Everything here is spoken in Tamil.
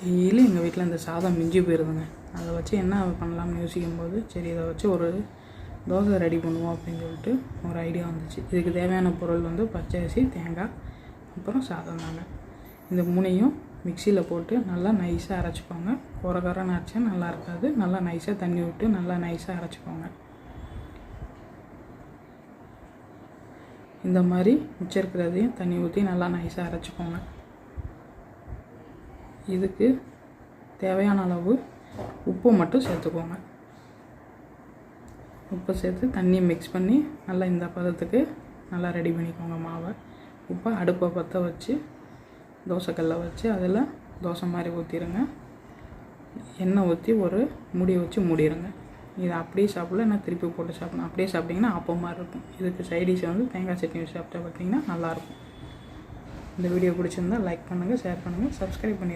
டெய்லி எங்கள் வீட்டில் இந்த சாதம் மிஞ்சி போயிருதுங்க. அதை வச்சு என்ன பண்ணலாம்னு யோசிக்கும்போது சரி இதை வச்சு ஒரு தோசை ரெடி பண்ணுவோம் அப்படின்னு சொல்லிட்டு ஒரு ஐடியா வந்துச்சு. இதுக்கு தேவையான பொருள் வந்து பச்சை அரிசி, தேங்காய், அப்புறம் சாதம் தாங்க. இந்த மூணையும் மிக்சியில் போட்டு நல்லா நைஸாக அரைச்சிக்கோங்க. குறன்னு அரைச்சா நல்லா இருக்காது. நல்லா நைஸாக தண்ணி விட்டு நல்லா நைஸாக அரைச்சிக்கோங்க. இந்த மாதிரி மிச்சம் இருக்கிறதையும் தண்ணி ஊற்றி நல்லா நைஸாக அரைச்சிக்கோங்க. இதுக்கு தேவையான அளவு உப்பு மட்டும் சேர்த்துக்கோங்க. உப்பு சேர்த்து தண்ணியை மிக்ஸ் பண்ணி நல்லா இந்த பதத்துக்கு நல்லா ரெடி பண்ணிக்கோங்க மாவை. உப்பை அடுப்பை பற்ற வச்சு தோசைக்கல்லை வச்சு அதில் தோசை மாதிரி ஊற்றிடுங்க. எண்ணெய் ஊற்றி ஒரு மூடியை வச்சு மூடிடுங்க. இதை அப்படியே சாப்பிடல, என்ன திருப்பி போட்டு சாப்பிடணும். அப்படியே சாப்பிட்டிங்கன்னா ஆப்பம் மாதிரி இருக்கும். இதுக்கு சைடிஷ் வந்து தேங்காய் சட்னி வச்சு சாப்பிட்டா பார்த்திங்கன்னா நல்லாயிருக்கும். இந்த வீடியோ பிடிச்சிருந்தால் லைக் பண்ணுங்கள், ஷேர் பண்ணுங்கள், சப்ஸ்கிரைப் பண்ணி